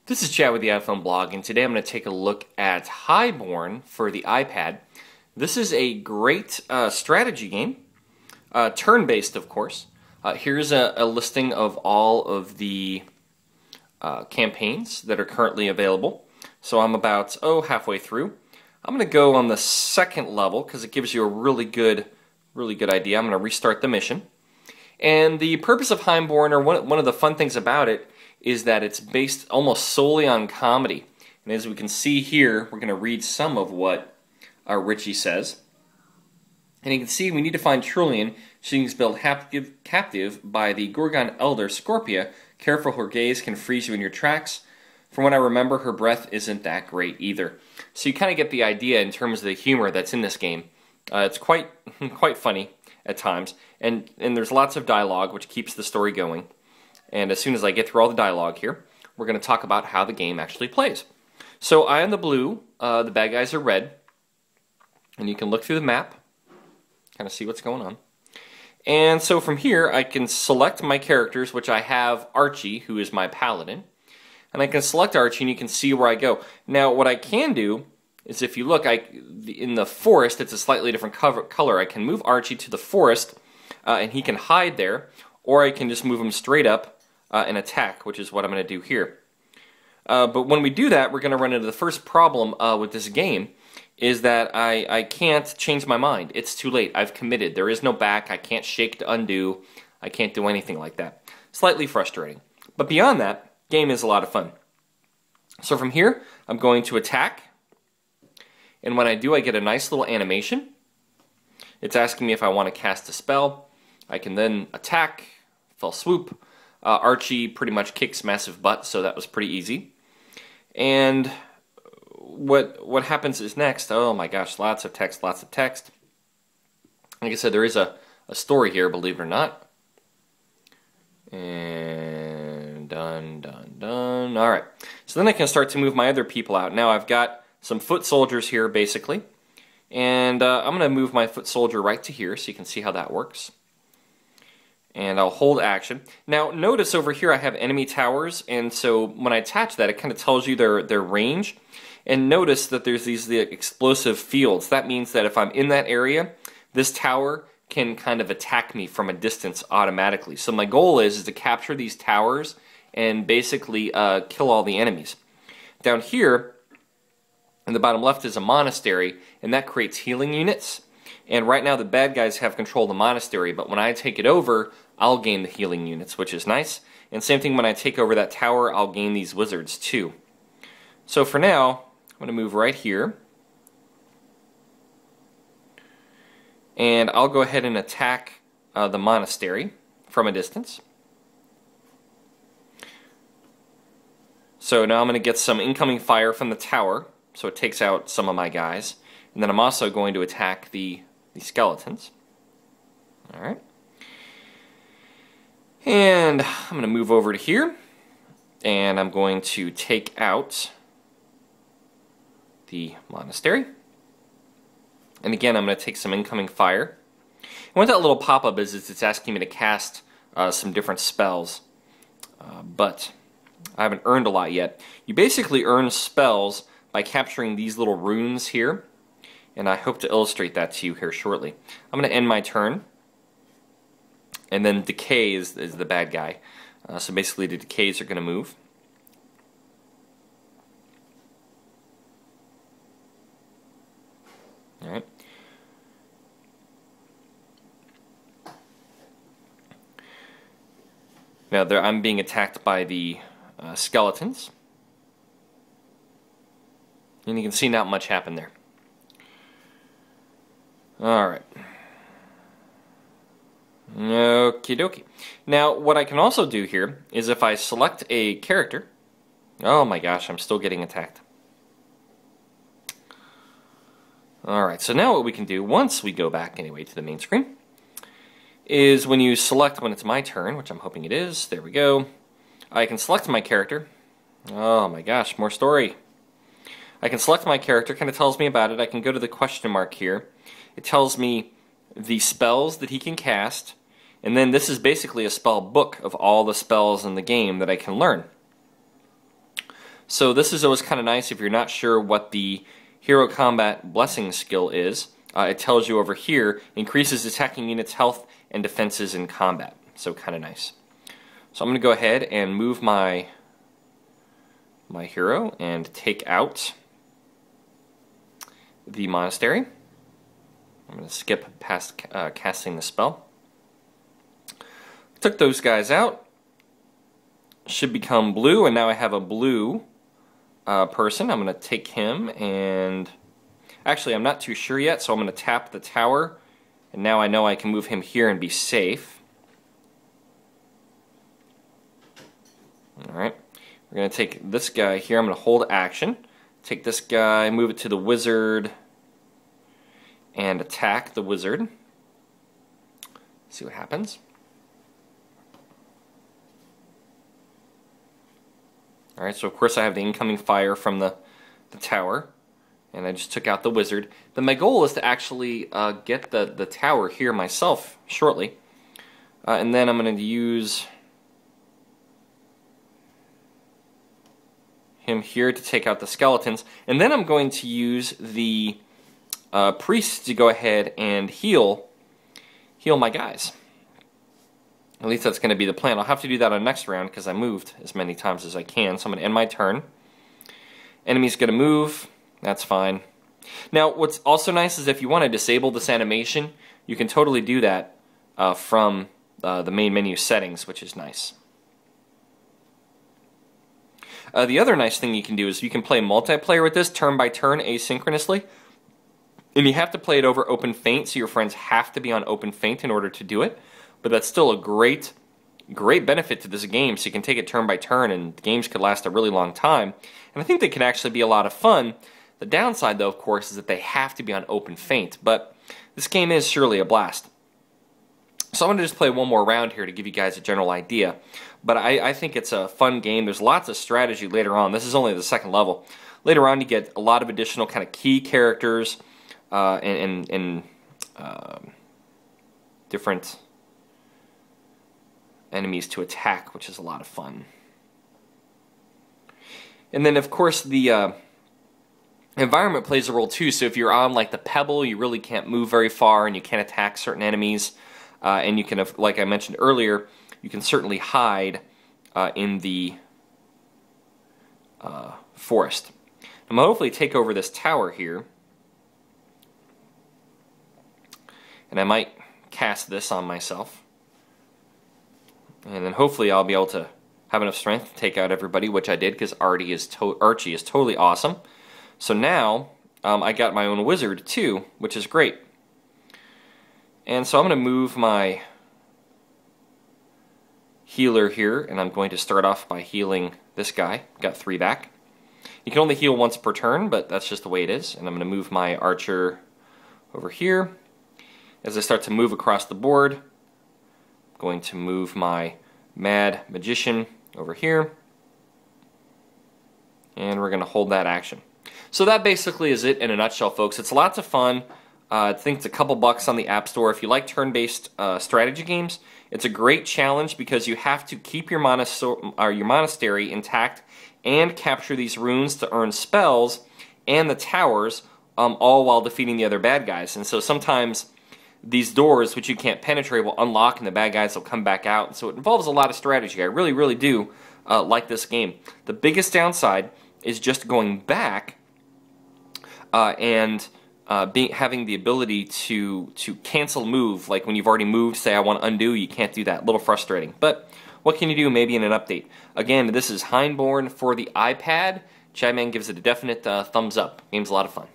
This is Chad with the iPhone blog, and today I'm going to take a look at Highborn for the iPad. This is a great strategy game, turn-based of course. Here's a listing of all of the campaigns that are currently available. So I'm about, halfway through. I'm going to go on the second level because it gives you a really good idea. I'm going to restart the mission. And the purpose of Highborn, or one of the fun things about it, is that it's based almost solely on comedy. And as we can see here, we're going to read some of what Richie says. And you can see we need to find Trillian. She is held captive by the Gorgon elder Scorpia. Careful, her gaze can freeze you in your tracks. From what I remember, her breath isn't that great either. So you kind of get the idea in terms of the humor that's in this game. It's quite funny at times, and there's lots of dialogue which keeps the story going. And as soon as I get through all the dialogue here, we're going to talk about how the game actually plays. So I am the blue, the bad guys are red, and you can look through the map, kind of see what's going on. And so from here, I can select my characters, which I have Archie, who is my paladin. And I can select Archie, and you can see where I go. Now, what I can do is, if you look, in the forest, it's a slightly different color. I can move Archie to the forest, and he can hide there, or I can just move him straight up and attack, which is what I'm going to do here. But when we do that, we're going to run into the first problem with this game, is that I can't change my mind. It's too late. I've committed. There is no back. I can't shake to undo. I can't do anything like that. Slightly frustrating. But beyond that, game is a lot of fun. So from here, I'm going to attack. And when I do, I get a nice little animation. It's asking me if I want to cast a spell. I can then attack, fell swoop. Archie pretty much kicks massive butt, so that was pretty easy. And what happens is next, oh my gosh, lots of text, lots of text. Like I said, there is a story here, believe it or not. And done. Alright, so then I can start to move my other people out. Now I've got some foot soldiers here, basically. And I'm going to move my foot soldier right to here so you can see how that works. And I'll hold action. Now notice over here I have enemy towers, and so when I attach that, it kind of tells you their range. And notice that there's the explosive fields. That means that if I'm in that area, this tower can kind of attack me from a distance automatically. So my goal is to capture these towers and basically kill all the enemies. Down here in the bottom left is a monastery, and that creates healing units. And right now the bad guys have control of the monastery, but when I take it over, I'll gain the healing units, which is nice. And same thing when I take over that tower, I'll gain these wizards too. So for now, I'm going to move right here. And I'll go ahead and attack the monastery from a distance. So now I'm going to get some incoming fire from the tower, so it takes out some of my guys. And then I'm also going to attack the skeletons. Alright. And I'm going to move over to here. And I'm going to take out the monastery. And again, I'm going to take some incoming fire. And what that little pop-up is it's asking me to cast some different spells. But I haven't earned a lot yet. You basically earn spells by capturing these little runes here. And I hope to illustrate that to you here shortly. I'm going to end my turn. And then Decay is the bad guy. So basically the Decays are going to move. Alright. Now I'm being attacked by the skeletons. And you can see not much happened there. Alright. Okie dokie. Now, what I can also do here is if I select a character... Oh my gosh, I'm still getting attacked. Alright, so now what we can do, once we go back anyway to the main screen, is when you select, when it's my turn, which I'm hoping it is, there we go, I can select my character. Oh my gosh, more story. I can select my character, kind of tells me about it. I can go to the question mark here. It tells me the spells that he can cast, and then this is basically a spell book of all the spells in the game that I can learn. So this is always kind of nice if you're not sure what the Hero Combat Blessing skill is. It tells you over here, increases attacking units' health and defenses in combat. So kind of nice. So I'm going to go ahead and move my hero and take out the monastery. I'm going to skip past casting the spell. Took those guys out. Should become blue, and now I have a blue person. I'm going to take him, and actually I'm not too sure yet, so I'm going to tap the tower, and now I know I can move him here and be safe. Alright, we're going to take this guy here. I'm going to hold action, take this guy, move it to the wizard, and attack the wizard. See what happens. Alright, so of course I have the incoming fire from the tower, and I just took out the wizard. Then my goal is to actually get the tower here myself shortly. And then I'm going to use him here to take out the skeletons. And then I'm going to use the priest to go ahead and heal my guys. At least that's going to be the plan. I'll have to do that on next round because I moved as many times as I can. So I'm going to end my turn. Enemy's going to move. That's fine. Now, what's also nice is if you want to disable this animation, you can totally do that from the main menu settings, which is nice. The other nice thing you can do is you can play multiplayer with this turn by turn asynchronously. And you have to play it over open feint, so your friends have to be on open feint in order to do it. But that's still a great benefit to this game, so you can take it turn by turn, and the games could last a really long time. And I think they can actually be a lot of fun. The downside, though, of course, is that they have to be on open feint. But this game is surely a blast. So I'm going to just play one more round here to give you guys a general idea. But I think it's a fun game. There's lots of strategy later on. This is only the second level. Later on, you get a lot of additional kind of key characters and different enemies to attack, which is a lot of fun. And then, of course, the environment plays a role too. So if you're on like the pebble, you really can't move very far, and you can't attack certain enemies. And you can, like I mentioned earlier, you can certainly hide in the forest. I'm going to hopefully take over this tower here, and I might cast this on myself. And then hopefully I'll be able to have enough strength to take out everybody, which I did because Archie is totally awesome. So now I got my own wizard too, which is great. And so I'm going to move my healer here, and I'm going to start off by healing this guy. Got 3 back. You can only heal once per turn, but that's just the way it is. And I'm going to move my archer over here. As I start to move across the board, going to move my mad magician over here, and we're going to hold that action. So that basically is it in a nutshell, folks. It's lots of fun. I think it's a couple bucks on the App Store. If you like turn-based strategy games, it's a great challenge because you have to keep your monastery intact and capture these runes to earn spells and the towers, all while defeating the other bad guys. And so sometimes these doors, which you can't penetrate, will unlock, and the bad guys will come back out. And so it involves a lot of strategy. I really, really do like this game. The biggest downside is just going back and having the ability to cancel move. Like when you've already moved, say I want to undo, you can't do that. A little frustrating. But what can you do maybe in an update? Again, this is Highborn for the iPad. Chadman gives it a definite thumbs up. Game's a lot of fun.